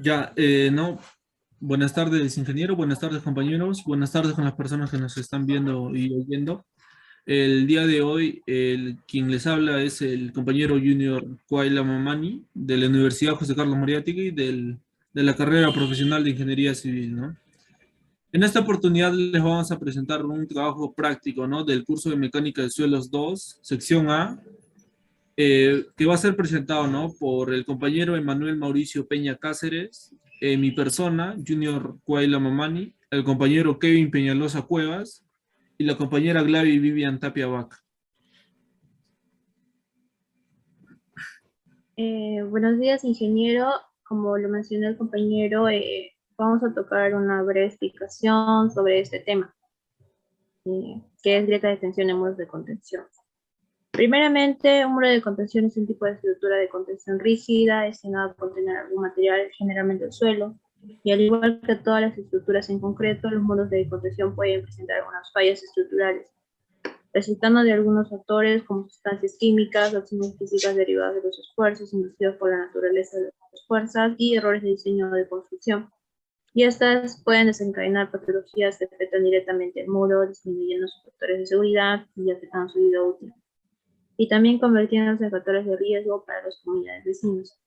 Ya, no. Buenas tardes, ingeniero. Buenas tardes, compañeros. Buenas tardes con las personas que nos están viendo y oyendo. El día de hoy, quien les habla es el compañero Junior Kuaila Mamani de la Universidad José Carlos Mariátegui de la carrera profesional de Ingeniería Civil, ¿no? En esta oportunidad les vamos a presentar un trabajo práctico, ¿no? Del curso de Mecánica de Suelos 2, sección A, que va a ser presentado, ¿no? Por el compañero Emanuel Mauricio Peña Cáceres, mi persona, Junior Kuaila Mamani, el compañero Kevin Peñalosa Cuevas y la compañera Gladys Vivian Tapia Vaca. Buenos días, ingeniero. Como lo mencionó el compañero, vamos a tocar una breve explicación sobre este tema, que es grieta de tensión en muros de contención. Primeramente, un muro de contención es un tipo de estructura de contención rígida destinado a contener algún material, generalmente el suelo, y al igual que todas las estructuras en concreto, los muros de contención pueden presentar algunas fallas estructurales, resultando de algunos factores como sustancias químicas, acciones físicas derivadas de los esfuerzos inducidos por la naturaleza de las fuerzas y errores de diseño o de construcción. Y estas pueden desencadenar patologías que afectan directamente el muro, disminuyendo sus factores de seguridad y afectando su vida útil. Y también convirtiéndose en factores de riesgo para las comunidades vecinas.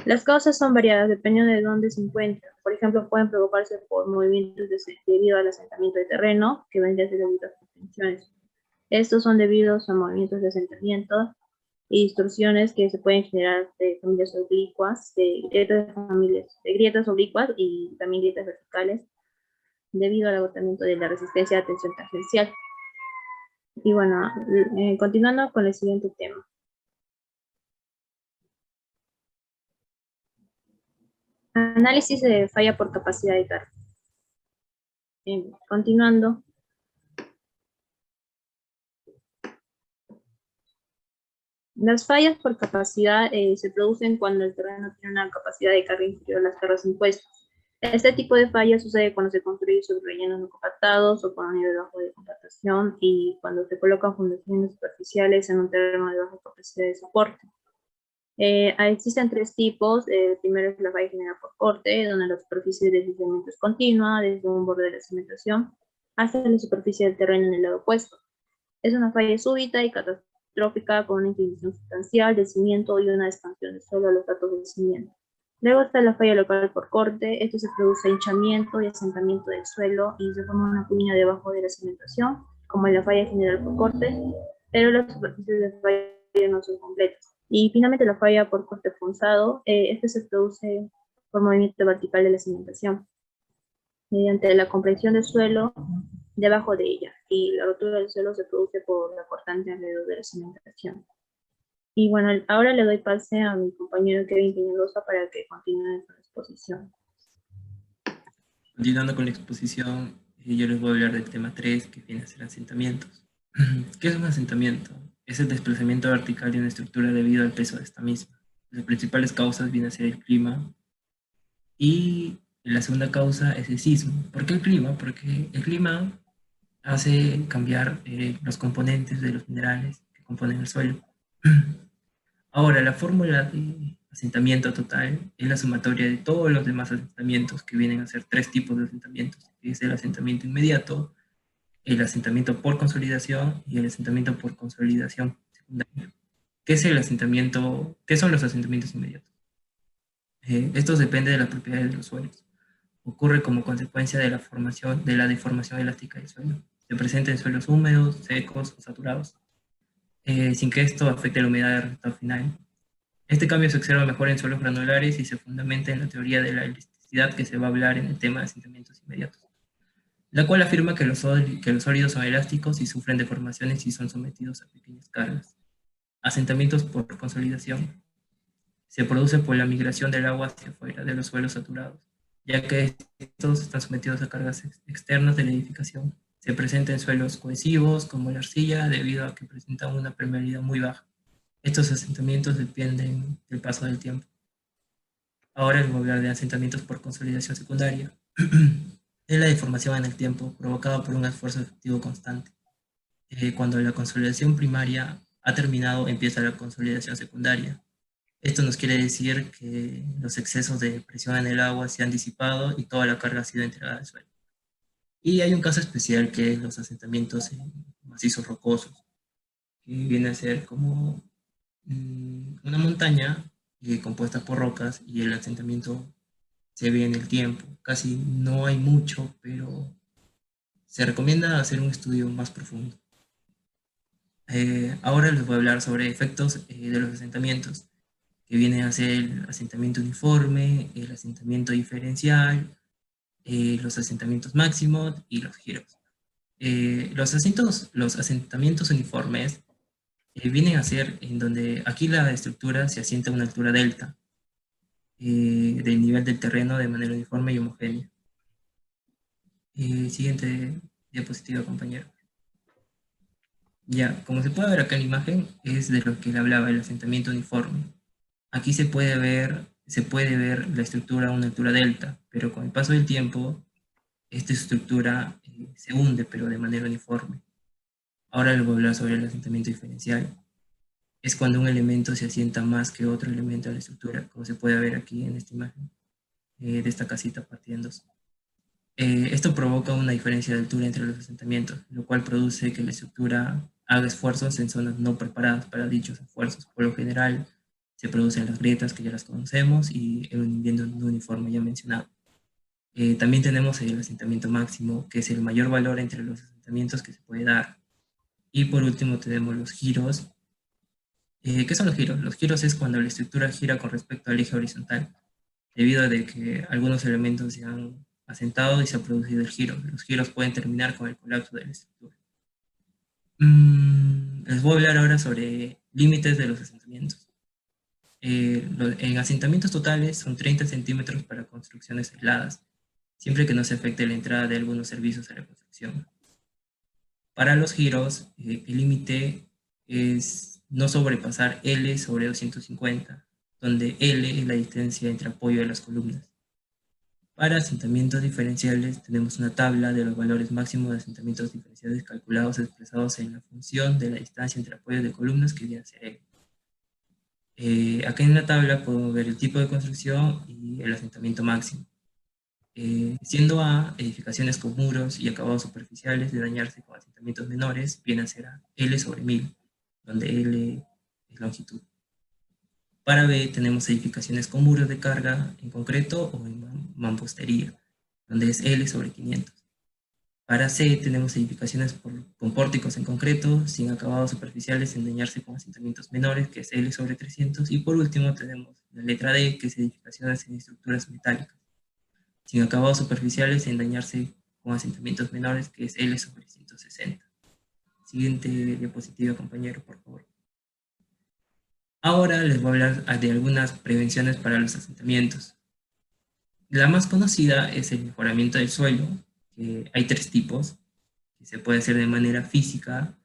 Las causas son variadas dependiendo de dónde se encuentran. Por ejemplo, pueden provocarse por movimientos debido al asentamiento de terreno, que vendría a ser debido a las tensiones. Estos son debidos a movimientos de asentamiento y distorsiones que se pueden generar de familias oblicuas, de grietas oblicuas y también grietas verticales, debido al agotamiento de la resistencia a tensión tangencial. Y bueno, continuando con el siguiente tema. Análisis de falla por capacidad de carga. Continuando. Las fallas por capacidad se producen cuando el terreno tiene una capacidad de carga inferior a las cargas impuestas. Este tipo de fallas sucede cuando se construye sobre rellenos no compactados o con un nivel bajo de compactación y cuando se colocan fundaciones superficiales en un terreno de baja capacidad de soporte. Existen tres tipos. El primero es la falla generada por corte, donde la superficie de deslizamiento es continua desde un borde de la cimentación hasta la superficie del terreno en el lado opuesto. Es una falla súbita y catastrófica con una inclinación sustancial del cimiento y una expansión de suelo a los datos del cimiento. Luego está la falla local por corte. Esto se produce hinchamiento y asentamiento del suelo y se forma una cuña debajo de la cimentación, como en la falla general por corte, pero las superficies de falla no son completas. Y finalmente la falla por corte punzado. Este se produce por movimiento vertical de la cimentación, mediante la compresión del suelo debajo de ella, y la rotura del suelo se produce por la cortante alrededor de la cimentación. Y bueno, ahora le doy pase a mi compañero Kevin Peñalosa para que continúe con la exposición. Continuando con la exposición, yo les voy a hablar del tema 3, que viene a ser asentamientos. ¿Qué es un asentamiento? Es el desplazamiento vertical de una estructura debido al peso de esta misma. Las principales causas vienen a ser el clima, y la segunda causa es el sismo. ¿Por qué el clima? Porque el clima hace cambiar los componentes de los minerales que componen el suelo. Ahora, la fórmula de asentamiento total es la sumatoria de todos los demás asentamientos, que vienen a ser tres tipos de asentamientos, que es el asentamiento inmediato, el asentamiento por consolidación y el asentamiento por consolidación secundaria. ¿Qué es el asentamiento? ¿Qué son los asentamientos inmediatos? Estos dependen de las propiedades de los suelos. Ocurre como consecuencia de la deformación elástica del suelo. Se presenta en suelos húmedos, secos o saturados, sin que esto afecte la humedad del resultado final. Este cambio se observa mejor en suelos granulares y se fundamenta en la teoría de la elasticidad, que se va a hablar en el tema de asentamientos inmediatos, la cual afirma que los sólidos son elásticos y sufren deformaciones si son sometidos a pequeñas cargas. Asentamientos por consolidación se produce por la migración del agua hacia afuera de los suelos saturados, ya que estos están sometidos a cargas externas de la edificación. Se presenta en suelos cohesivos como la arcilla, debido a que presentan una permeabilidad muy baja. Estos asentamientos dependen del paso del tiempo. Ahora les voy a hablar de asentamientos por consolidación secundaria. Es la deformación en el tiempo provocada por un esfuerzo efectivo constante. Cuando la consolidación primaria ha terminado, empieza la consolidación secundaria. Esto nos quiere decir que los excesos de presión en el agua se han disipado y toda la carga ha sido entregada al suelo. Y hay un caso especial que es los asentamientos en macizos rocosos, que viene a ser como una montaña compuesta por rocas y el asentamiento se ve en el tiempo. Casi no hay mucho, pero se recomienda hacer un estudio más profundo. Ahora les voy a hablar sobre efectos de los asentamientos, que vienen a ser el asentamiento uniforme, el asentamiento diferencial, los asentamientos máximos y los giros. Los asentamientos uniformes vienen a ser en donde aquí la estructura se asienta a una altura delta del nivel del terreno de manera uniforme y homogénea. Siguiente diapositiva, compañero. Ya, como se puede ver acá en la imagen, es de lo que le hablaba, el asentamiento uniforme. Aquí se puede ver la estructura a una altura delta, pero con el paso del tiempo, esta estructura se hunde, pero de manera uniforme. Ahora les voy a hablar sobre el asentamiento diferencial. Es cuando un elemento se asienta más que otro elemento de la estructura, como se puede ver aquí en esta imagen de esta casita partida en dos. Esto provoca una diferencia de altura entre los asentamientos, lo cual produce que la estructura haga esfuerzos en zonas no preparadas para dichos esfuerzos. Por lo general, se producen las grietas que ya las conocemos y el hundimiento no uniforme ya mencionado. También tenemos el asentamiento máximo, que es el mayor valor entre los asentamientos que se puede dar. Y por último tenemos los giros. ¿Qué son los giros? Los giros es cuando la estructura gira con respecto al eje horizontal, debido a que algunos elementos se han asentado y se ha producido el giro. Los giros pueden terminar con el colapso de la estructura. Les voy a hablar ahora sobre límites de los asentamientos. En asentamientos totales son 30 centímetros para construcciones aisladas, siempre que no se afecte la entrada de algunos servicios a la construcción. Para los giros, el límite es no sobrepasar L sobre 250, donde L es la distancia entre apoyo de las columnas. Para asentamientos diferenciales tenemos una tabla de los valores máximos de asentamientos diferenciales calculados expresados en la función de la distancia entre apoyos de columnas que viene a ser L. Acá en la tabla podemos ver el tipo de construcción y el asentamiento máximo. Siendo A, edificaciones con muros y acabados superficiales de dañarse con asentamientos menores, viene a ser L sobre 1000, donde L es longitud. Para B tenemos edificaciones con muros de carga en concreto o en mampostería, donde es L sobre 500. Para C tenemos edificaciones con pórticos en concreto, sin acabados superficiales en dañarse con asentamientos menores, que es L sobre 300. Y por último tenemos la letra D, que es edificaciones en estructuras metálicas, sin acabados superficiales en dañarse con asentamientos menores, que es L sobre 160. Siguiente diapositiva, compañero, por favor. Ahora les voy a hablar de algunas prevenciones para los asentamientos. La más conocida es el mejoramiento del suelo, que hay 3 tipos, que se puede hacer de manera física,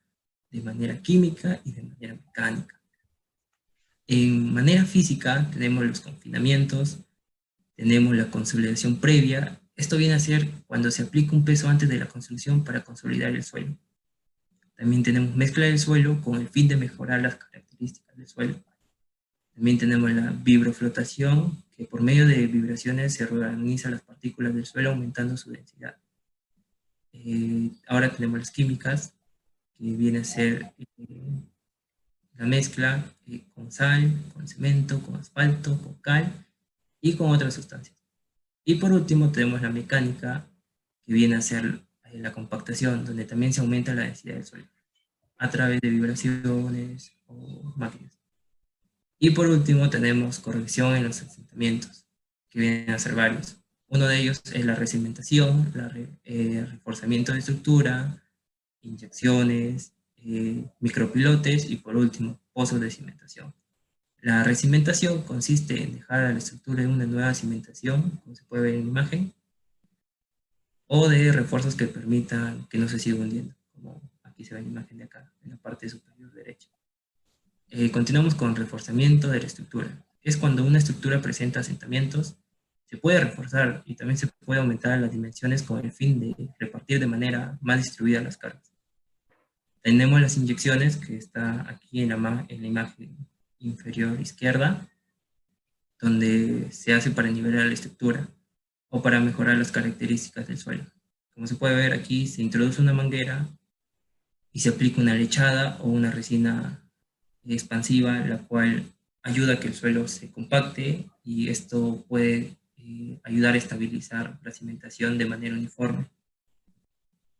de manera química y de manera mecánica. En manera física tenemos los confinamientos, tenemos la consolidación previa. Esto viene a ser cuando se aplica un peso antes de la construcción para consolidar el suelo. También tenemos mezcla del suelo con el fin de mejorar las características del suelo. También tenemos la vibroflotación, que por medio de vibraciones se reorganizan las partículas del suelo aumentando su densidad. Ahora tenemos las químicas, que viene a ser la mezcla con sal, con cemento, con asfalto, con cal y con otras sustancias. Y por último tenemos la mecánica, que viene a ser la compactación, donde también se aumenta la densidad del suelo a través de vibraciones o máquinas. Y por último tenemos corrección en los asentamientos, que vienen a ser varios. Uno de ellos es la recimentación, reforzamiento de estructura, inyecciones, micropilotes y por último pozos de cimentación. La recimentación consiste en dejar a la estructura en una nueva cimentación, como se puede ver en la imagen, o de refuerzos que permitan que no se siga hundiendo, como aquí se ve en la imagen de acá, en la parte superior derecha. Continuamos con reforzamiento de la estructura. Es cuando una estructura presenta asentamientos, se puede reforzar y también se puede aumentar las dimensiones con el fin de repartir de manera más distribuida las cargas. Tenemos las inyecciones, que está aquí en la imagen inferior izquierda, donde se hace para nivelar la estructura o para mejorar las características del suelo. Como se puede ver aquí, se introduce una manguera y se aplica una lechada o una resina expansiva, la cual ayuda a que el suelo se compacte y esto puede ayudar a estabilizar la cimentación de manera uniforme.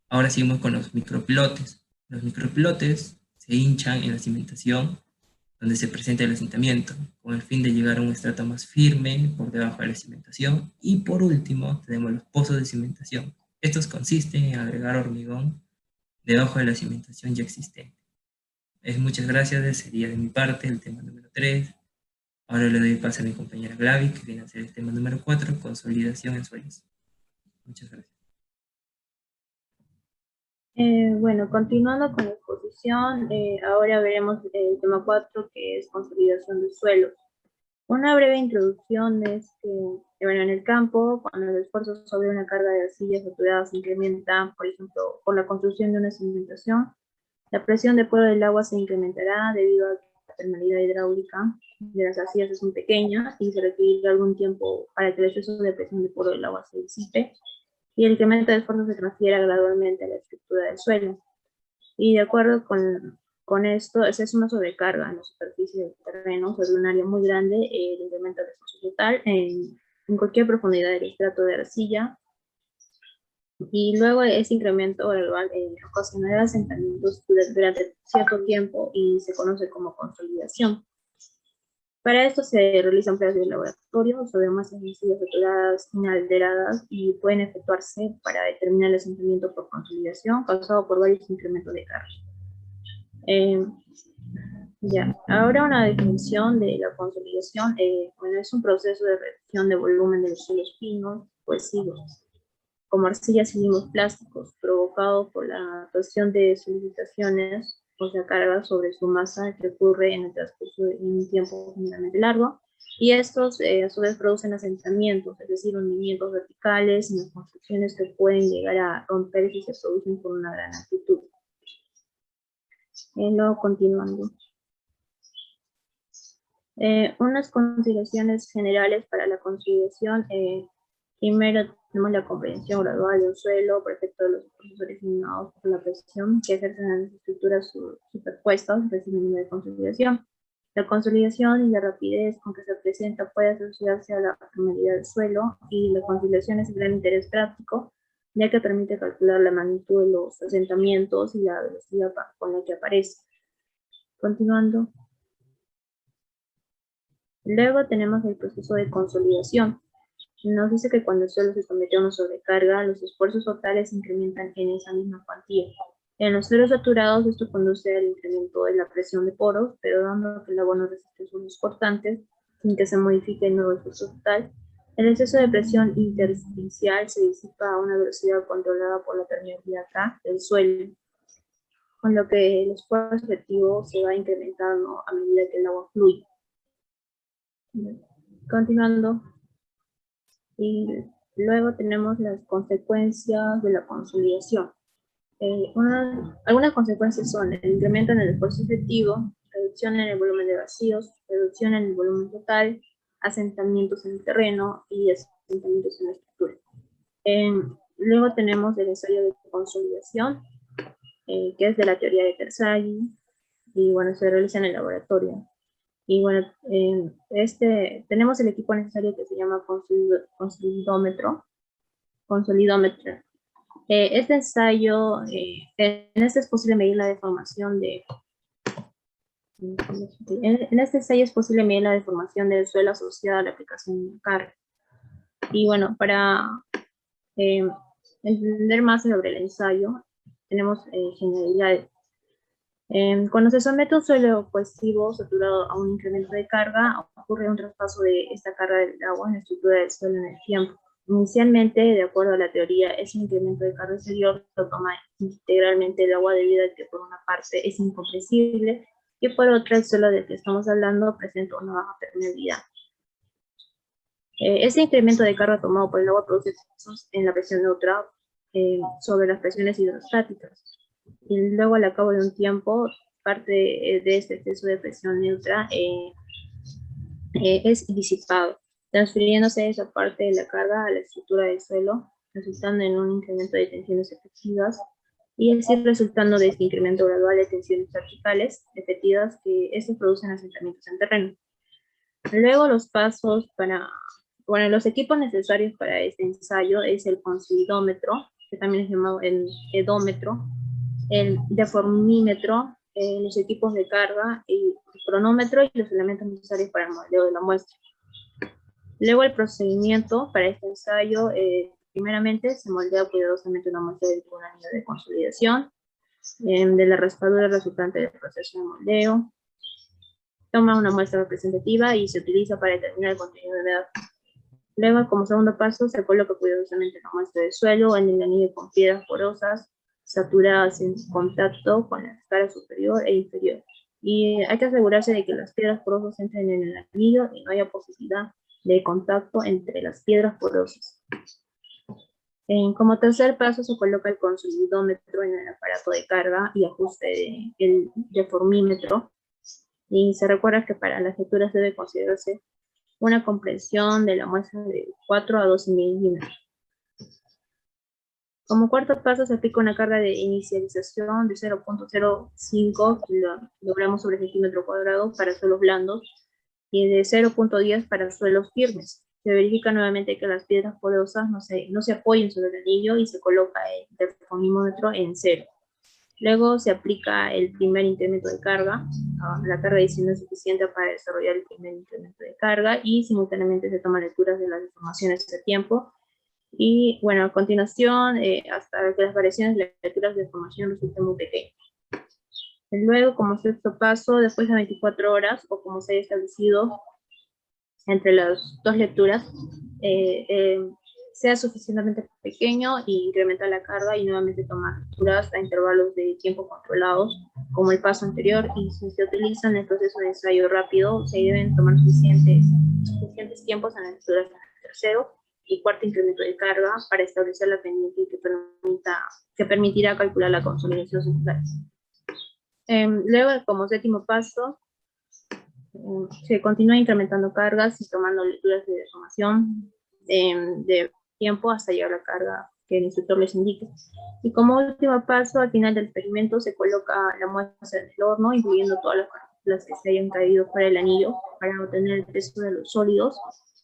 Ahora seguimos con los micropilotes. Los micropilotes se hinchan en la cimentación donde se presenta el asentamiento, con el fin de llegar a un estrato más firme por debajo de la cimentación. Y por último, tenemos los pozos de cimentación. Estos consisten en agregar hormigón debajo de la cimentación ya existente. Muchas gracias, sería de mi parte el tema número 3. Ahora le doy paso a mi compañera Glavi, que viene a hacer el tema número 4, consolidación en suelos. Muchas gracias. Bueno, continuando con la exposición, ahora veremos el tema 4, que es consolidación de suelos. Una breve introducción es que, bueno, en el campo, cuando el esfuerzo sobre una carga de arcillas saturadas se incrementa, por ejemplo, por la construcción de una cimentación, la presión de poro del agua se incrementará debido a que la permeabilidad hidráulica de las arcillas es muy pequeña y se requerirá algún tiempo para que el exceso de presión de poro del agua se disipe y el incremento de esfuerzo se transfiera gradualmente a la estructura del suelo. Y de acuerdo con esto, esa es una sobrecarga en la superficie del terreno sobre un área muy grande, el incremento del esfuerzo total en cualquier profundidad del estrato de arcilla. Y luego ese incremento gradual ocasionará asentamientos durante cierto tiempo y se conoce como consolidación. Para esto se realizan pruebas de laboratorio sobre masas de arcillas saturadas inalteradas y pueden efectuarse para determinar el asentamiento por consolidación causado por varios incrementos de carga. Ahora una definición de la consolidación. Bueno, es un proceso de reducción de volumen de los suelos finos, cohesivos, como arcillas y limos plásticos, provocado por la actuación de solidificaciones, o sea, cargas sobre su masa que ocurre en el transcurso de un tiempo generalmente largo, y estos a su vez producen asentamientos, es decir, hundimientos verticales en las construcciones que pueden llegar a romper si se producen por una gran altitud. Luego continuando. Unas consideraciones generales para la consolidación. Primero tenemos la comprensión gradual del suelo por efecto de los procesos originados por la presión que ejercen en las estructuras superpuestas reciben nivel de consolidación. La consolidación y la rapidez con que se presenta puede asociarse a la permeabilidad del suelo, y la consolidación es de gran interés práctico, ya que permite calcular la magnitud de los asentamientos y la velocidad con la que aparece. Continuando. Luego tenemos el proceso de consolidación. Nos dice que cuando el suelo se somete a una sobrecarga, los esfuerzos totales se incrementan en esa misma cuantía. En los suelos saturados, esto conduce al incremento de la presión de poros, pero dando que el agua no resiste suelos cortantes, sin que se modifique el nuevo esfuerzo total, el exceso de presión intersticial se disipa a una velocidad controlada por la permeabilidad K del suelo, con lo que el esfuerzo efectivo se va incrementando a medida que el agua fluye. Continuando. Y luego tenemos las consecuencias de la consolidación. Algunas consecuencias son el incremento en el esfuerzo efectivo, reducción en el volumen de vacíos, reducción en el volumen total, asentamientos en el terreno y asentamientos en la estructura. Luego tenemos el ensayo de consolidación, que es de la teoría de Terzaghi, y bueno, se realiza en el laboratorio. Y bueno, tenemos el equipo necesario que se llama consolidómetro. Este ensayo, en este es posible medir la deformación del suelo asociada a la aplicación de carga. Y bueno, para entender más sobre el ensayo, tenemos generalidades. Cuando se somete un suelo cohesivo saturado a un incremento de carga, ocurre un traspaso de esta carga del agua en la estructura del suelo en el tiempo. Inicialmente, de acuerdo a la teoría, ese incremento de carga exterior lo toma integralmente el agua, debido a que por una parte es incompresible y por otra el suelo del que estamos hablando presenta una baja permeabilidad. Ese incremento de carga tomado por el agua produce excesos en la presión neutra sobre las presiones hidrostáticas. Y luego, al cabo de un tiempo, parte de este exceso de presión neutra es disipado, transfiriéndose esa parte de la carga a la estructura del suelo, resultando en un incremento de tensiones efectivas y así resultando de este incremento gradual de tensiones verticales efectivas que estos producen asentamientos en terreno. Luego los pasos para, bueno, los equipos necesarios para este ensayo es el consolidómetro, que también es llamado el edómetro, el deformímetro, los equipos de carga, el cronómetro y los elementos necesarios para el modeleo de la muestra. Luego el procedimiento para este ensayo, primeramente se moldea cuidadosamente una muestra de un anillo de consolidación, de la raspadura resultante del proceso de moldeo, toma una muestra representativa y se utiliza para determinar el contenido de humedad. Luego, como segundo paso, se coloca cuidadosamente la muestra de suelo en el anillo con piedras porosas saturadas en contacto con la cara superior e inferior. Y hay que asegurarse de que las piedras porosas entren en el anillo y no haya posibilidad de contacto entre las piedras porosas. Como tercer paso se coloca el consolidómetro en el aparato de carga y ajuste del deformímetro. Y se recuerda que para las lecturas debe considerarse una compresión de la muestra de 4 a 12 milímetros. Como cuarto paso se aplica una carga de inicialización de 0.05 kilogramos sobre centímetro cuadrado para suelos blandos y de 0.10 para suelos firmes. Se verifica nuevamente que las piedras porosas no se apoyen sobre el anillo y se coloca el deformímetro en 0. Luego se aplica el primer incremento de carga. La carga adicional es suficiente para desarrollar el primer incremento de carga y simultáneamente se toman lecturas de las deformaciones de tiempo. Y bueno, a continuación, hasta que las variaciones de las lecturas de deformación resulten muy pequeñas. Luego, como sexto paso, después de 24 horas, o como se haya establecido entre las dos lecturas, sea suficientemente pequeño y incrementa la carga y nuevamente tomar lecturas a intervalos de tiempo controlados, como el paso anterior, y si se utiliza en el proceso de ensayo rápido, se deben tomar suficientes tiempos en las lecturas del tercero y cuarto incremento de carga para establecer la pendiente que permitirá calcular la consolidación circular. Luego, como séptimo paso, se continúa incrementando cargas y tomando lecturas de deformación de tiempo hasta llegar a la carga que el instructor les indique. Y como último paso, al final del experimento se coloca la muestra en el horno, incluyendo todas las partículas que se hayan caído fuera del anillo para obtener el peso de los sólidos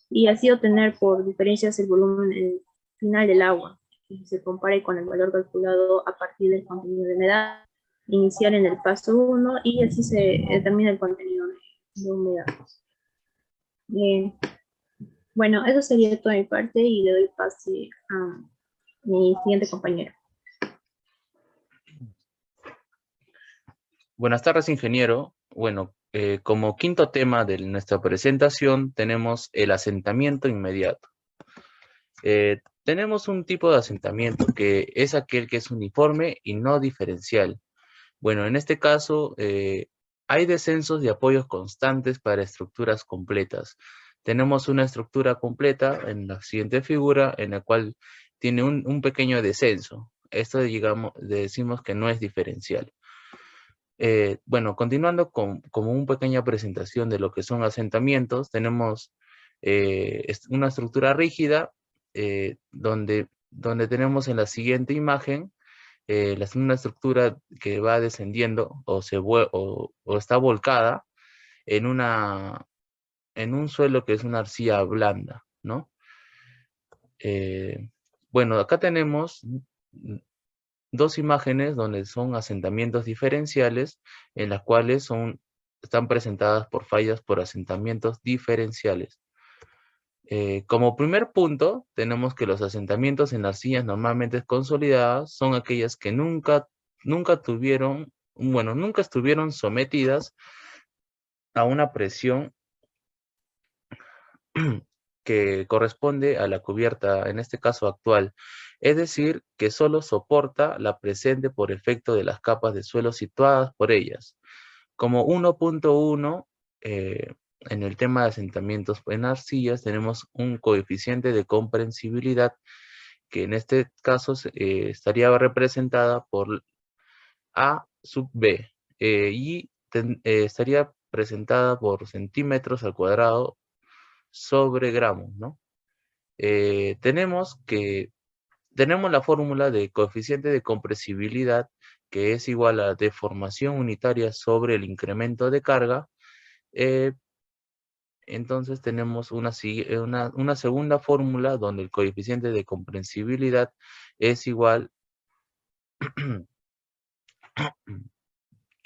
y así obtener por diferencias el volumen final del agua, y se compare con el valor calculado a partir del contenido de humedad inicial en el paso 1 y así se determina el contenido de humedad. Bueno, eso sería toda mi parte y le doy pase a mi siguiente compañero. Buenas tardes, ingeniero. Bueno, como quinto tema de nuestra presentación tenemos el asentamiento inmediato. Tenemos un tipo de asentamiento que es aquel que es uniforme y no diferencial. Bueno, en este caso hay descensos de apoyos constantes para estructuras completas. Tenemos una estructura completa en la siguiente figura en la cual tiene un pequeño descenso. Esto decimos que no es diferencial. Bueno, continuando con una pequeña presentación de lo que son asentamientos, tenemos una estructura rígida donde tenemos en la siguiente imagen una estructura que va descendiendo o está volcada en un suelo que es una arcilla blanda, ¿no? Bueno, acá tenemos dos imágenes donde son asentamientos diferenciales en las cuales están presentadas por fallas por asentamientos diferenciales. Como primer punto, tenemos que los asentamientos en arcillas normalmente consolidadas son aquellas que nunca estuvieron sometidas a una presión que corresponde a la cubierta, en este caso actual, es decir, que solo soporta la presente por efecto de las capas de suelo situadas por ellas. Como 1.1, en el tema de asentamientos en arcillas, tenemos un coeficiente de comprensibilidad que en este caso estaría representada por A sub B y estaría representada por centímetros al cuadrado sobre gramos, ¿no? Tenemos la fórmula de coeficiente de compresibilidad, que es igual a deformación unitaria sobre el incremento de carga. Entonces tenemos una segunda fórmula donde el coeficiente de compresibilidad es igual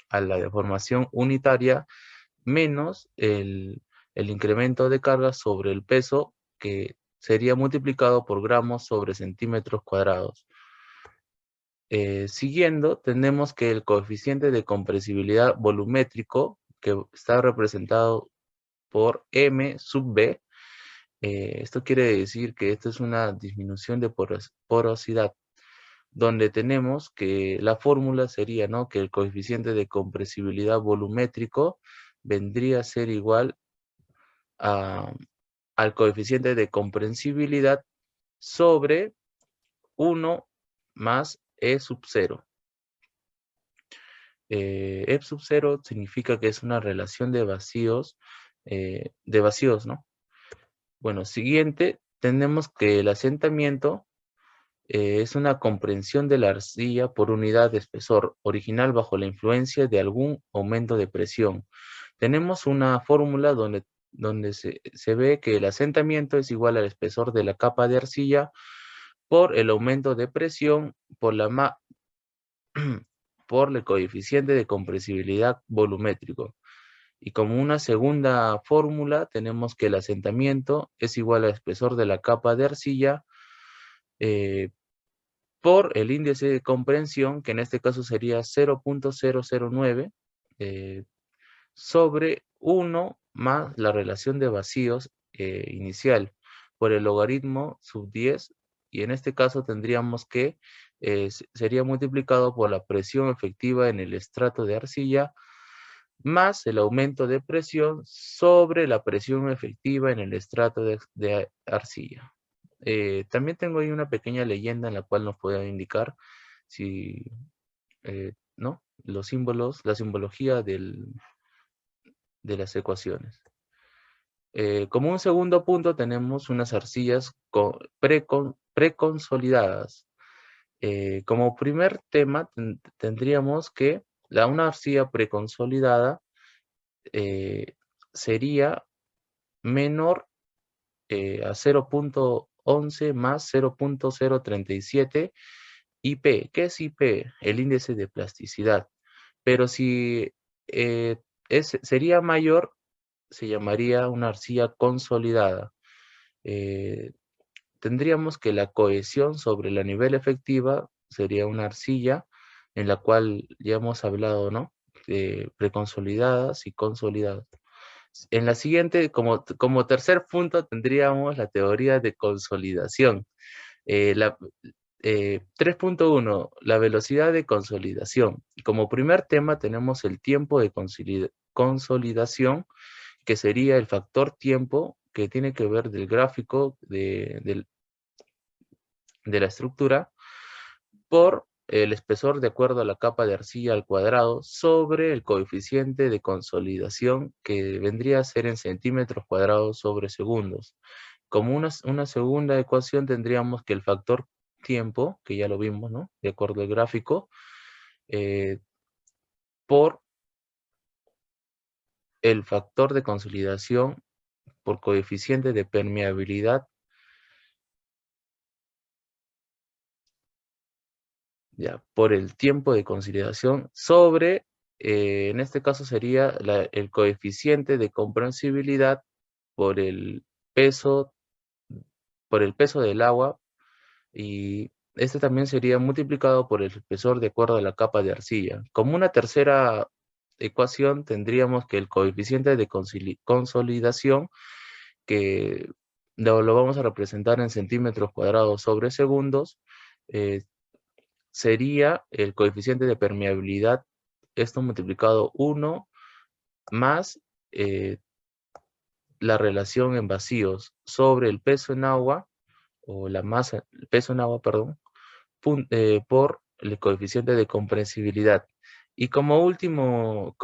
a la deformación unitaria menos el incremento de carga sobre el peso, que sería multiplicado por gramos sobre centímetros cuadrados. Siguiendo, tenemos que el coeficiente de compresibilidad volumétrico, que está representado por M sub B, esto quiere decir que esto es una disminución de porosidad, donde tenemos que la fórmula sería, ¿no?, que el coeficiente de compresibilidad volumétrico vendría a ser igual al coeficiente de compresibilidad sobre 1 más E sub 0. E sub 0 significa que es una relación de vacíos, ¿no? Bueno, siguiente, tenemos que el asentamiento es una comprensión de la arcilla por unidad de espesor original bajo la influencia de algún aumento de presión. Tenemos una fórmula donde se ve que el asentamiento es igual al espesor de la capa de arcilla por el aumento de presión por el coeficiente de compresibilidad volumétrico. Y como una segunda fórmula tenemos que el asentamiento es igual al espesor de la capa de arcilla por el índice de comprensión, que en este caso sería 0.009 sobre 1 más la relación de vacíos inicial por el logaritmo sub 10, y en este caso tendríamos que sería multiplicado por la presión efectiva en el estrato de arcilla más el aumento de presión sobre la presión efectiva en el estrato de arcilla. También tengo ahí una pequeña leyenda en la cual nos puede indicar si, ¿no?, los símbolos, la simbología de las ecuaciones. Como un segundo punto tenemos unas arcillas preconsolidadas. Como primer tema tendríamos que una arcilla preconsolidada sería menor a 0.11 más 0.037 IP. ¿Qué es IP? El índice de plasticidad. Pero si sería mayor, se llamaría una arcilla consolidada. Tendríamos que la cohesión sobre la nivel efectiva sería una arcilla en la cual ya hemos hablado, ¿no?, de preconsolidadas y consolidadas. En la siguiente, como tercer punto, tendríamos la teoría de consolidación. 3.1, la velocidad de consolidación. Como primer tema tenemos el tiempo de consolidación, que sería el factor tiempo que tiene que ver del gráfico de la estructura por el espesor de acuerdo a la capa de arcilla al cuadrado sobre el coeficiente de consolidación, que vendría a ser en centímetros cuadrados sobre segundos. Como una segunda ecuación tendríamos que el factor tiempo, que ya lo vimos, ¿no?, de acuerdo al gráfico, por el factor de consolidación por coeficiente de permeabilidad, ya, por el tiempo de consolidación sobre, en este caso sería el coeficiente de compresibilidad por el peso del agua, y este también sería multiplicado por el espesor de acuerdo a la capa de arcilla. Como una tercera ecuación tendríamos que el coeficiente de consolidación, que lo vamos a representar en centímetros cuadrados sobre segundos, sería el coeficiente de permeabilidad, esto multiplicado 1 más la relación en vacíos sobre el peso en agua, o la masa, el peso en agua, perdón, por el coeficiente de compresibilidad. Y como última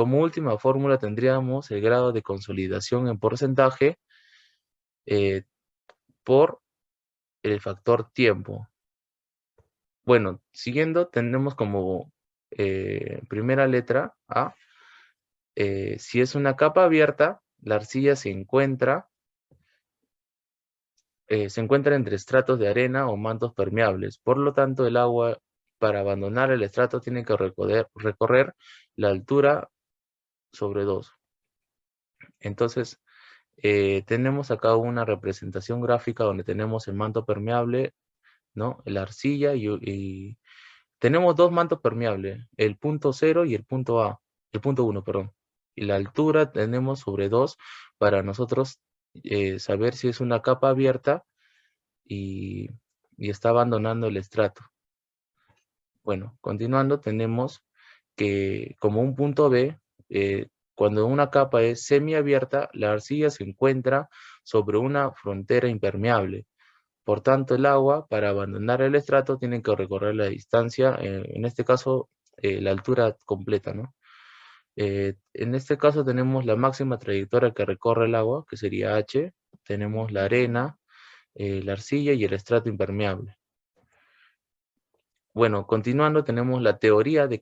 fórmula tendríamos el grado de consolidación en porcentaje por el factor tiempo. Bueno, siguiendo tenemos como primera letra A. Si es una capa abierta, la arcilla se encuentra entre estratos de arena o mantos permeables. Por lo tanto, el agua para abandonar el estrato tiene que recorrer la altura sobre 2. Entonces, tenemos acá una representación gráfica donde tenemos el manto permeable, ¿no? La arcilla y tenemos dos mantos permeables, el punto 0 y el punto 1, perdón. Y la altura tenemos sobre 2 para nosotros saber si es una capa abierta y está abandonando el estrato. Bueno, continuando tenemos que como un punto B, cuando una capa es semiabierta, la arcilla se encuentra sobre una frontera impermeable. Por tanto, el agua, para abandonar el estrato, tiene que recorrer la distancia, en este caso, la altura completa, ¿no? En este caso tenemos la máxima trayectoria que recorre el agua, que sería H. Tenemos la arena, la arcilla y el estrato impermeable. Bueno, continuando, tenemos la teoría de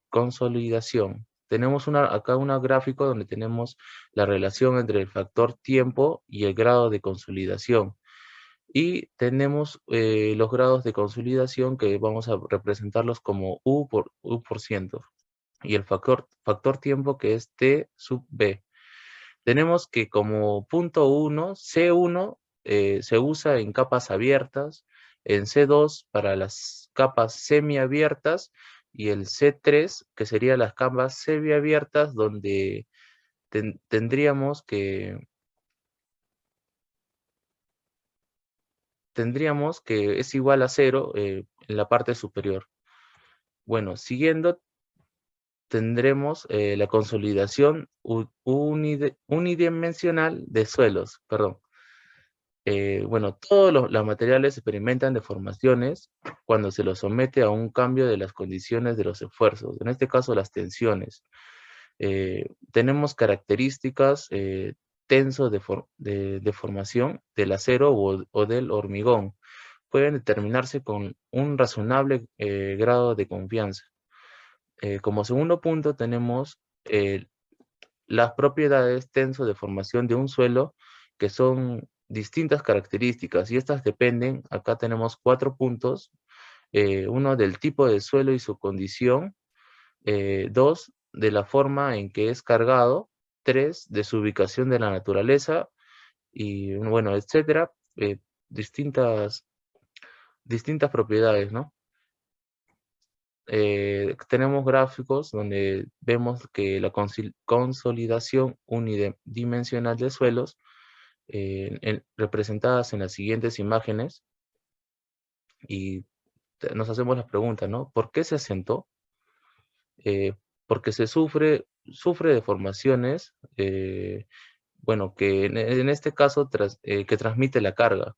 consolidación. Tenemos acá un gráfico donde tenemos la relación entre el factor tiempo y el grado de consolidación. Y tenemos los grados de consolidación que vamos a representarlos como U por ciento. Y el factor tiempo que es T sub B. Tenemos que como punto 1, C1 se usa en capas abiertas, en C2 para las capas semiabiertas y el C3 que serían las capas semiabiertas donde tendríamos que es igual a 0 en la parte superior. Bueno, siguiendo tendremos la consolidación unidimensional de suelos, perdón. Bueno, todos los materiales experimentan deformaciones cuando se los somete a un cambio de las condiciones de los esfuerzos, en este caso las tensiones. Tenemos características tenso de deformación del acero o del hormigón. Pueden determinarse con un razonable grado de confianza. Como segundo punto tenemos las propiedades tenso de formación de un suelo, que son distintas características, y estas dependen, acá tenemos 4 puntos, uno del tipo de suelo y su condición, 2 de la forma en que es cargado, 3 de su ubicación de la naturaleza, y bueno, etcétera, distintas propiedades, ¿no? Tenemos gráficos donde vemos que la consolidación unidimensional de suelos representadas en las siguientes imágenes, y nos hacemos la pregunta, ¿no? ¿Por qué se asentó? Porque se sufre deformaciones, bueno, que en este caso que transmite la carga.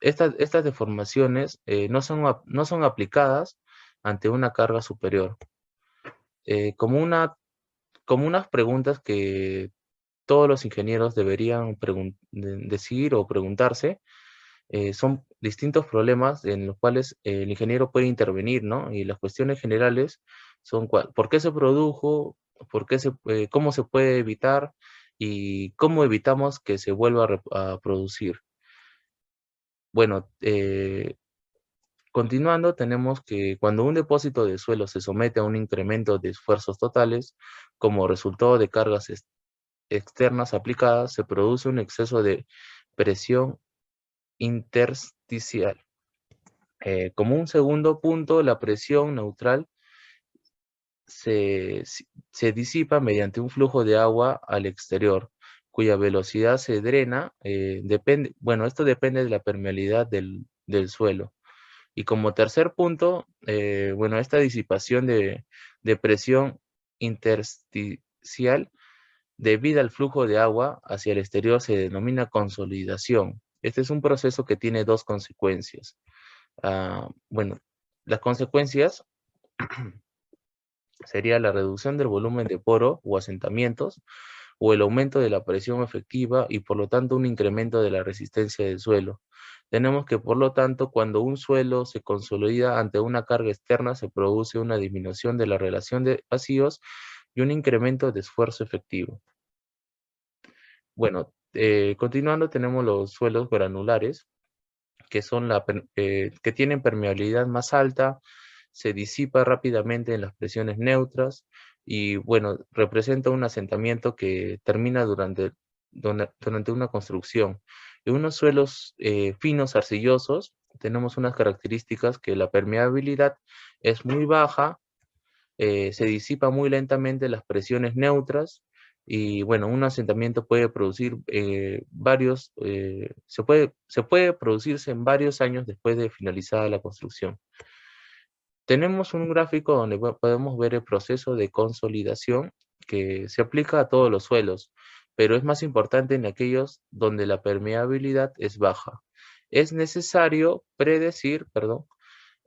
Estas deformaciones no son aplicadas ante una carga superior. Como unas preguntas que todos los ingenieros deberían decir o preguntarse, son distintos problemas en los cuales el ingeniero puede intervenir, ¿no? Y las cuestiones generales son ¿por qué se produjo? ¿Cómo se puede evitar? ¿Y cómo evitamos que se vuelva a producir? Bueno, continuando, tenemos que cuando un depósito de suelo se somete a un incremento de esfuerzos totales, como resultado de cargas externas aplicadas, se produce un exceso de presión intersticial. Como un segundo punto, la presión neutral se disipa mediante un flujo de agua al exterior, cuya velocidad se drena. Bueno, esto depende de la permeabilidad del suelo. Y como tercer punto, bueno, esta disipación de presión intersticial debido al flujo de agua hacia el exterior se denomina consolidación. Este es un proceso que tiene dos consecuencias. Bueno, las consecuencias sería la reducción del volumen de poro o asentamientos, o el aumento de la presión efectiva y por lo tanto un incremento de la resistencia del suelo. Tenemos que por lo tanto cuando un suelo se consolida ante una carga externa se produce una disminución de la relación de vacíos y un incremento de esfuerzo efectivo. Bueno, continuando tenemos los suelos granulares, que son que tienen permeabilidad más alta, se disipa rápidamente en las presiones neutras y, bueno, representa un asentamiento que termina durante una construcción. En unos suelos finos arcillosos tenemos unas características que la permeabilidad es muy baja, se disipa muy lentamente las presiones neutras y bueno, un asentamiento puede producir se puede producirse en varios años después de finalizada la construcción. Tenemos un gráfico donde podemos ver el proceso de consolidación que se aplica a todos los suelos, pero es más importante en aquellos donde la permeabilidad es baja. Es necesario predecir,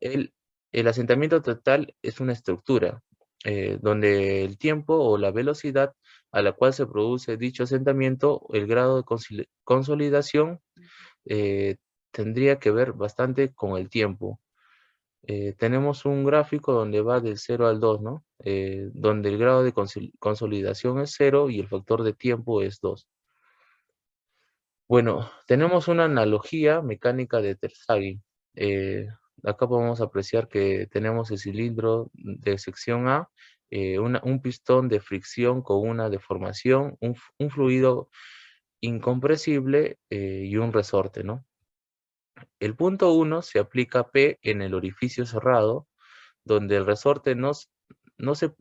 el, el asentamiento total es una estructura, donde el tiempo o la velocidad a la cual se produce dicho asentamiento, el grado de consolidación, tendría que ver bastante con el tiempo. Tenemos un gráfico donde va del 0 al 2, ¿no? Donde el grado de consolidación es 0 y el factor de tiempo es 2. Bueno, tenemos una analogía mecánica de Terzaghi. Acá podemos apreciar que tenemos el cilindro de sección A, un pistón de fricción con una deformación, un fluido incompresible y un resorte, ¿no? El punto 1 se aplica P en el orificio cerrado, donde el resorte no se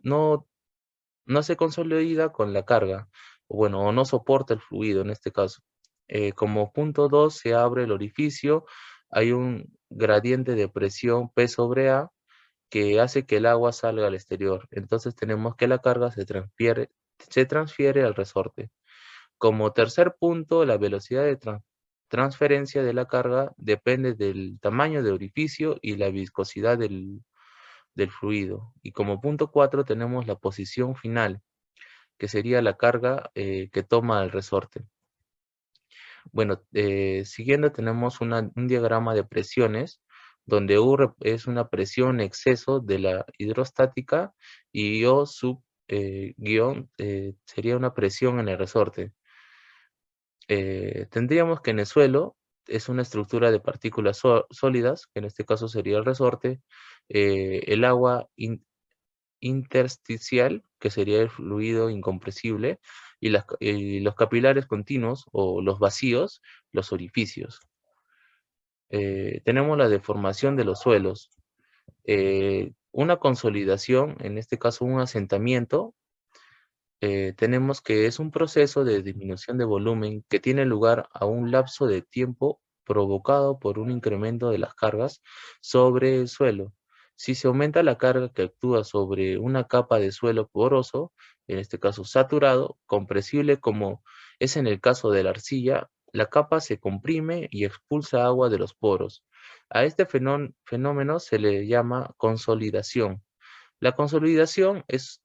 consolida con la carga, o no soporta el fluido en este caso. Como punto 2 se abre el orificio, hay un gradiente de presión P sobre A que hace que el agua salga al exterior. Entonces tenemos que la carga se transfiere al resorte. Como tercer punto, la velocidad de transferencia de la carga depende del tamaño del orificio y la viscosidad del fluido. Y como punto 4 tenemos la posición final, que sería la carga que toma el resorte. Bueno, siguiendo tenemos un diagrama de presiones, donde U es una presión exceso de la hidrostática y O sub guión sería una presión en el resorte. Tendríamos que en el suelo es una estructura de partículas sólidas, que en este caso sería el resorte, el agua intersticial, que sería el fluido incompresible, y los capilares continuos o los vacíos, los orificios. Tenemos la deformación de los suelos. Una consolidación, en este caso un asentamiento, tenemos que es un proceso de disminución de volumen que tiene lugar a un lapso de tiempo provocado por un incremento de las cargas sobre el suelo. Si se aumenta la carga que actúa sobre una capa de suelo poroso, en este caso saturado, compresible como es en el caso de la arcilla, la capa se comprime y expulsa agua de los poros. A este fenómeno se le llama consolidación. La consolidación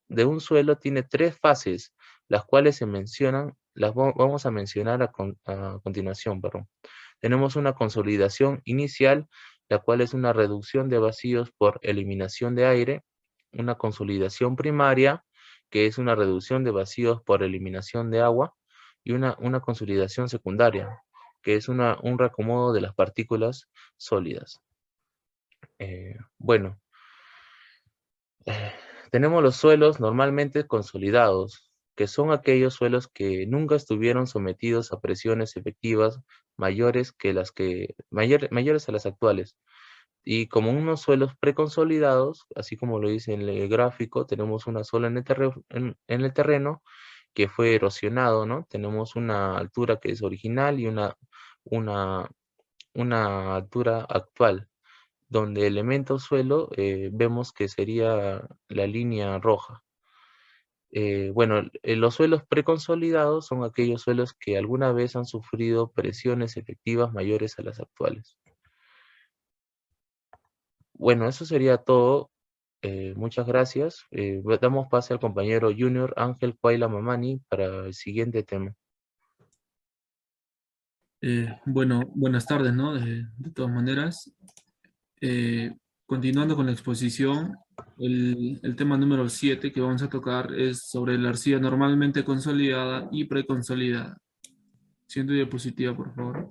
de un suelo tiene 3 fases, las cuales se mencionan, vamos a mencionar a continuación, perdón. Tenemos una consolidación inicial, la cual es una reducción de vacíos por eliminación de aire, una consolidación primaria, que es una reducción de vacíos por eliminación de agua, y una consolidación secundaria, que es un reacomodo de las partículas sólidas. Bueno. Tenemos los suelos normalmente consolidados, que son aquellos suelos que nunca estuvieron sometidos a presiones efectivas mayores a las actuales. Y como unos suelos preconsolidados, así como lo dice en el gráfico, tenemos una sola en el terreno que fue erosionado, ¿no? Tenemos una altura que es original y una altura actual, donde el elemento suelo vemos que sería la línea roja. Bueno, los suelos preconsolidados son aquellos suelos que alguna vez han sufrido presiones efectivas mayores a las actuales. Bueno, eso sería todo. Muchas gracias. Damos pase al compañero Junior Ángel Cuayla Mamani para el siguiente tema. Bueno, buenas tardes, ¿no? De todas maneras, eh, continuando con la exposición, el tema número 7 que vamos a tocar es sobre la arcilla normalmente consolidada y preconsolidada. Siguiente diapositiva, por favor.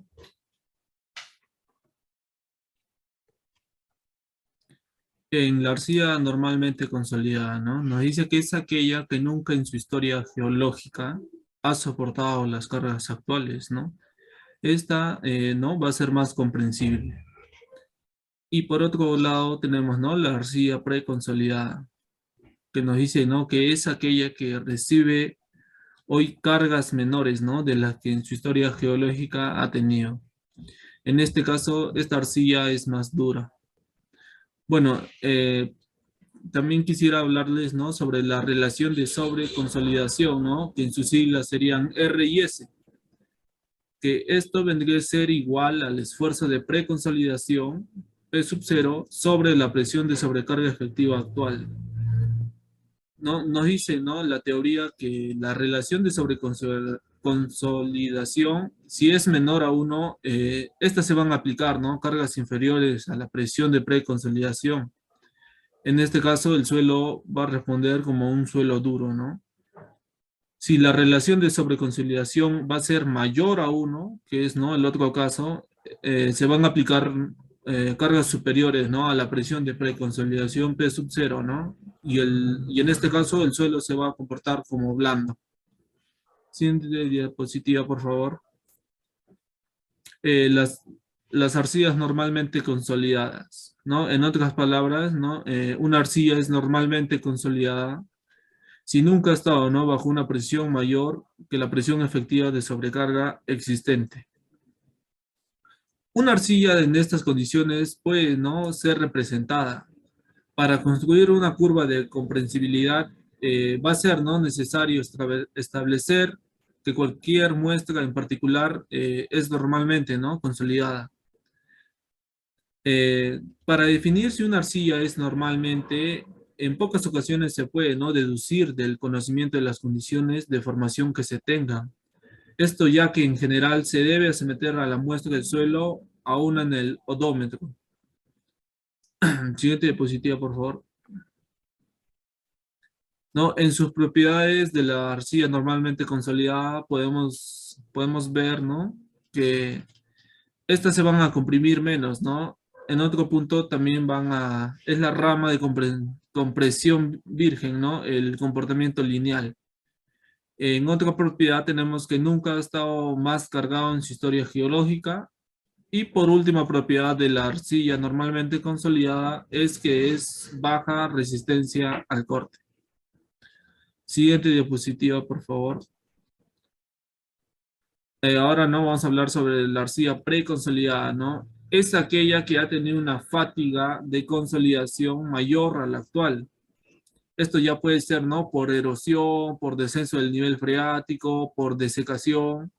En la arcilla normalmente consolidada, ¿no? Nos dice que es aquella que nunca en su historia geológica ha soportado las cargas actuales, ¿no? Esta, ¿no? Va a ser más comprensible. Y por otro lado tenemos, ¿no? La arcilla preconsolidada, que nos dice, ¿no? Que es aquella que recibe hoy cargas menores, ¿no? De las que en su historia geológica ha tenido. En este caso, esta arcilla es más dura. Bueno, también quisiera hablarles, ¿no? Sobre la relación de sobreconsolidación, ¿no? Que en sus siglas serían R y S. Que esto vendría a ser igual al esfuerzo de preconsolidación P sub 0 sobre la presión de sobrecarga efectiva actual. ¿No? Nos dice, ¿no? La teoría que la relación de sobreconsolidación, si es menor a 1, estas se van a aplicar, ¿no? Cargas inferiores a la presión de preconsolidación. En este caso, el suelo va a responder como un suelo duro, ¿no? Si la relación de sobreconsolidación va a ser mayor a 1, que es, ¿no? El otro caso, se van a aplicar cargas superiores, ¿no? A la presión de preconsolidación P sub 0, ¿no? Y en este caso el suelo se va a comportar como blando. Siguiente diapositiva, por favor. Las arcillas normalmente consolidadas, ¿no? En otras palabras, ¿no? Una arcilla es normalmente consolidada si nunca ha estado, ¿no? Bajo una presión mayor que la presión efectiva de sobrecarga existente. Una arcilla en estas condiciones puede, ¿no? Ser representada. Para construir una curva de comprensibilidad va a ser, ¿no? Necesario establecer que cualquier muestra en particular es normalmente, ¿no? Consolidada. Para definir si una arcilla es normalmente, en pocas ocasiones se puede, ¿no? Deducir del conocimiento de las condiciones de formación que se tengan. Esto ya que en general se debe someter a la muestra del suelo aún en el odómetro. Siguiente diapositiva, por favor. ¿No? En sus propiedades de la arcilla normalmente consolidada podemos ver, ¿no? Que estas se van a comprimir menos, ¿no? En otro punto también es la rama de compresión virgen, ¿no? El comportamiento lineal. En otra propiedad tenemos que nunca ha estado más cargado en su historia geológica. Y por última propiedad de la arcilla normalmente consolidada es que es baja resistencia al corte. Siguiente diapositiva, por favor. Ahora no vamos a hablar sobre la arcilla preconsolidada, ¿no? Es aquella que ha tenido una fatiga de consolidación mayor a la actual. Esto ya puede ser, ¿no? Por erosión, por descenso del nivel freático, por desecación.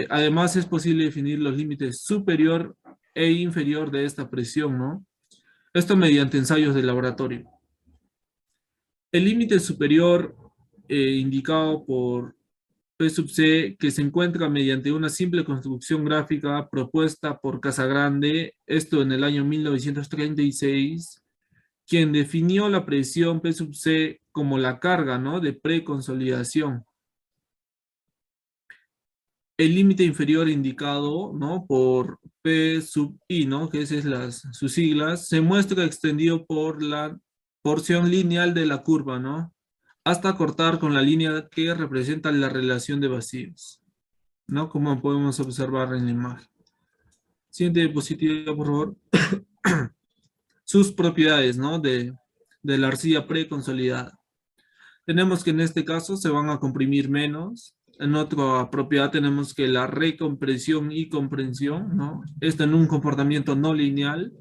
Además, es posible definir los límites superior e inferior de esta presión, ¿no? Esto mediante ensayos de laboratorio. El límite superior indicado por P sub C, que se encuentra mediante una simple construcción gráfica propuesta por Casagrande, esto en el año 1936, quien definió la presión P sub C como la carga, ¿no? De preconsolidación. El límite inferior indicado, ¿no? Por P sub I, ¿no? Que esas es sus siglas, se muestra extendido por la porción lineal de la curva, ¿no? Hasta cortar con la línea que representa la relación de vacíos, ¿no? Como podemos observar en la imagen. Siguiente diapositiva, por favor. Sus propiedades, ¿no? De la arcilla preconsolidada. Tenemos que en este caso se van a comprimir menos. En otra propiedad tenemos que la recompresión y comprensión, ¿no? Esto en un comportamiento no lineal.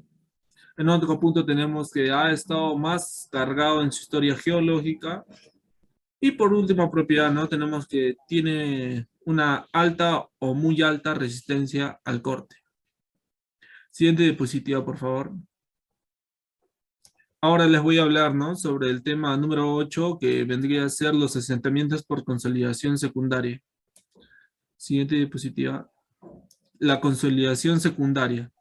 En otro punto tenemos que ha estado más cargado en su historia geológica. Y por última propiedad, ¿no? Tenemos que tiene una alta o muy alta resistencia al corte. Siguiente diapositiva, por favor. Ahora les voy a hablar, ¿no?, sobre el tema número 8, que vendría a ser los asentamientos por consolidación secundaria. Siguiente diapositiva. La consolidación secundaria.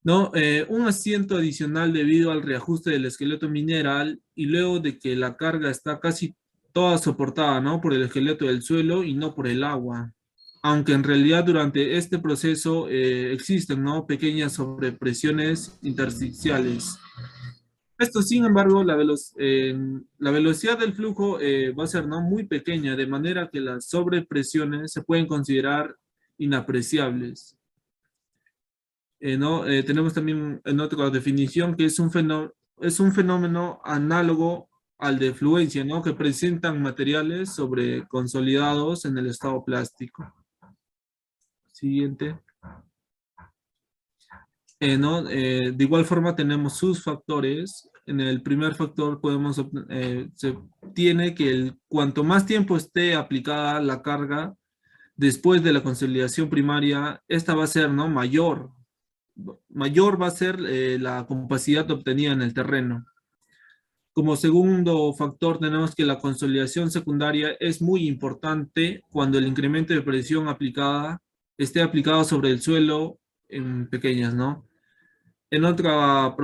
¿No? Un asiento adicional debido al reajuste del esqueleto mineral y luego de que la carga está casi toda soportada, ¿no?, por el esqueleto del suelo y no por el agua. Aunque en realidad durante este proceso existen, ¿no?, pequeñas sobrepresiones intersticiales. Esto, sin embargo, la velocidad del flujo va a ser, ¿no?, muy pequeña, de manera que las sobrepresiones se pueden considerar inapreciables. ¿No? Tenemos también en otra definición que es un fenómeno análogo al de fluencia, ¿no?, que presentan materiales sobre consolidados en el estado plástico. Siguiente. ¿No? De igual forma tenemos sus factores. En el primer factor se tiene que cuanto más tiempo esté aplicada la carga después de la consolidación primaria, esta va a ser, ¿no?, mayor va a ser la capacidad obtenida en el terreno. Como segundo factor tenemos que la consolidación secundaria es muy importante cuando el incremento de presión aplicada esté aplicado sobre el suelo en pequeñas, ¿no? En otro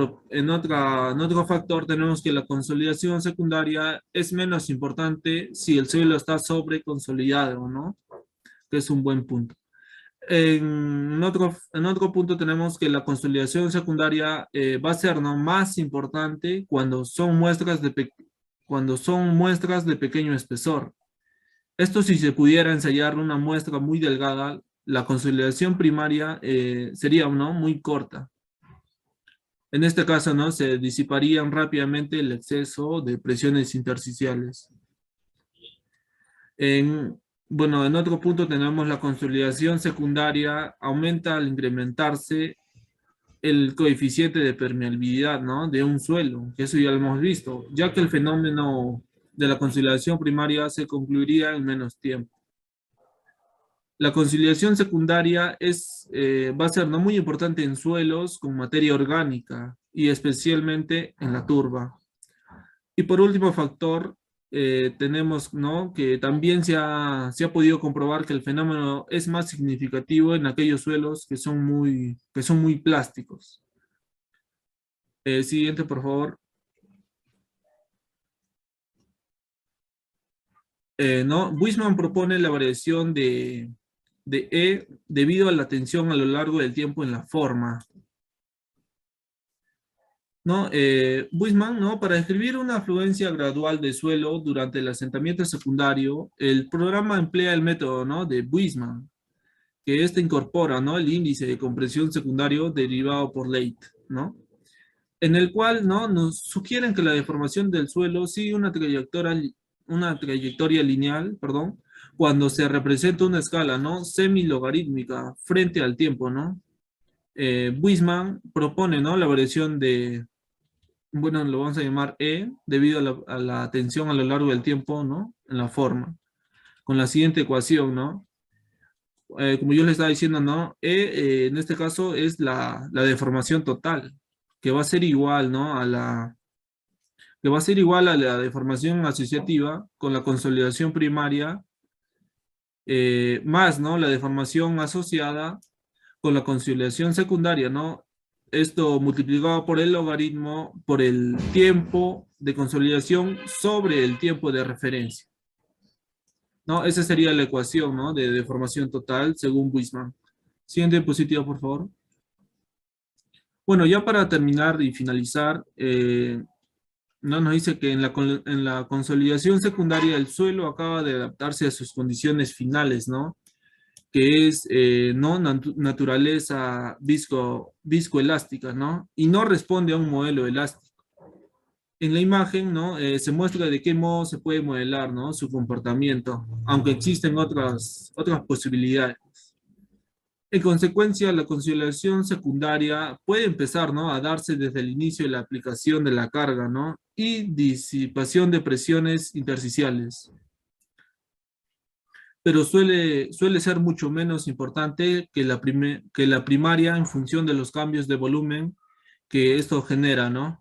factor tenemos que la consolidación secundaria es menos importante si el suelo está sobreconsolidado, ¿no? Que es un buen punto. En otro punto tenemos que la consolidación secundaria va a ser, ¿no?, más importante cuando son muestras de pequeño espesor. Esto, si se pudiera ensayar una muestra muy delgada, la consolidación primaria sería, ¿no?, muy corta. En este caso, ¿no?, se disiparían rápidamente el exceso de presiones intersticiales. Bueno, en otro punto tenemos la consolidación secundaria, aumenta al incrementarse el coeficiente de permeabilidad, ¿no?, de un suelo, que eso ya lo hemos visto, ya que el fenómeno de la consolidación primaria se concluiría en menos tiempo. La consolidación secundaria va a ser, ¿no?, muy importante en suelos con materia orgánica y especialmente en la turba. Y por último factor, tenemos, ¿no?, que también se ha podido comprobar que el fenómeno es más significativo en aquellos suelos que son muy plásticos. Siguiente, por favor. ¿No? Buisman propone la variación de E debido a la tensión a lo largo del tiempo en la forma. ¿No? Buisman, ¿no?, para describir una afluencia gradual de suelo durante el asentamiento secundario, el programa emplea el método, ¿no?, de Buisman, que este incorpora, ¿no?, el índice de compresión secundario derivado por Leite, ¿no?, en el cual, ¿no?, nos sugieren que la deformación del suelo sigue una trayectoria lineal, perdón, cuando se representa una escala, ¿no?, semilogarítmica frente al tiempo, ¿no? Buisman propone, ¿no?, la variación de, bueno, lo vamos a llamar E, debido a la tensión a lo largo del tiempo, ¿no?, en la forma, con la siguiente ecuación, ¿no? Como yo les estaba diciendo, ¿no?, E en este caso es la deformación total, que va a ser igual, ¿no?, que va a ser igual a la deformación asociativa con la consolidación primaria, más, ¿no?, la deformación asociada con la consolidación secundaria, ¿no? Esto multiplicado por el logaritmo, por el tiempo de consolidación sobre el tiempo de referencia, ¿no? Esa sería la ecuación, ¿no?, de deformación total según Buisman. Siguiente diapositiva, por favor. Bueno, ya para terminar y finalizar, no, nos dice que en la consolidación secundaria el suelo acaba de adaptarse a sus condiciones finales, ¿no?, que es no naturaleza viscoelástica, ¿no?, y no responde a un modelo elástico. En la imagen, ¿no?, se muestra de qué modo se puede modelar, ¿no?, su comportamiento, aunque existen otras posibilidades. En consecuencia, la consolidación secundaria puede empezar, ¿no?, a darse desde el inicio de la aplicación de la carga, ¿no?, y disipación de presiones intersticiales. pero suele ser mucho menos importante que que la primaria en función de los cambios de volumen que esto genera, ¿no?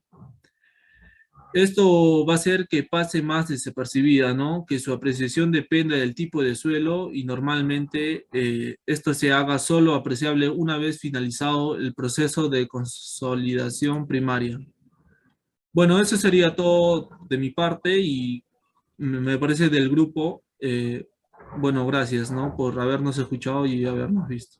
Esto va a hacer que pase más desapercibida, ¿no? Que su apreciación dependa del tipo de suelo y normalmente esto se haga solo apreciable una vez finalizado el proceso de consolidación primaria. Bueno, eso sería todo de mi parte y me parece del grupo. Bueno, gracias, ¿no? Por habernos escuchado y habernos visto.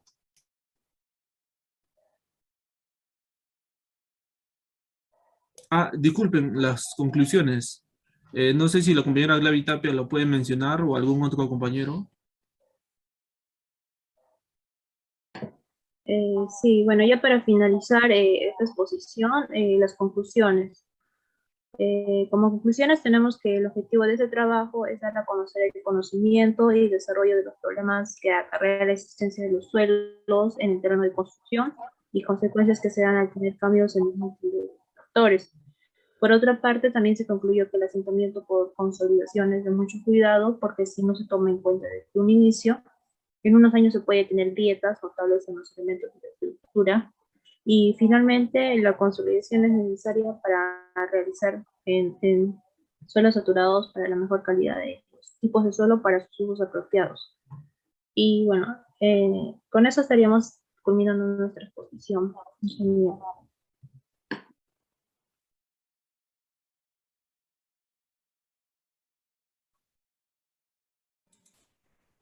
Ah, disculpen, las conclusiones. No sé si la compañera Glavi Tapia lo puede mencionar o algún otro compañero. Sí, bueno, ya para finalizar esta exposición, las conclusiones. Como conclusiones tenemos que el objetivo de este trabajo es dar a conocer el conocimiento y desarrollo de los problemas que acarrea la existencia de los suelos en el terreno de construcción y consecuencias que se dan al tener cambios en los múltiples factores. Por otra parte, también se concluyó que el asentamiento por consolidación es de mucho cuidado porque si no se toma en cuenta desde un inicio, en unos años se puede tener grietas notables en los elementos de la estructura. Y finalmente, la consolidación es necesaria para realizar en suelos saturados para la mejor calidad de los tipos de suelo para sus usos apropiados. Y bueno, con eso estaríamos culminando nuestra exposición.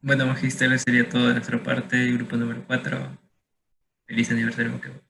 Bueno, Magister, sería todo de nuestra parte, grupo número 4. Feliz aniversario, Moquegua.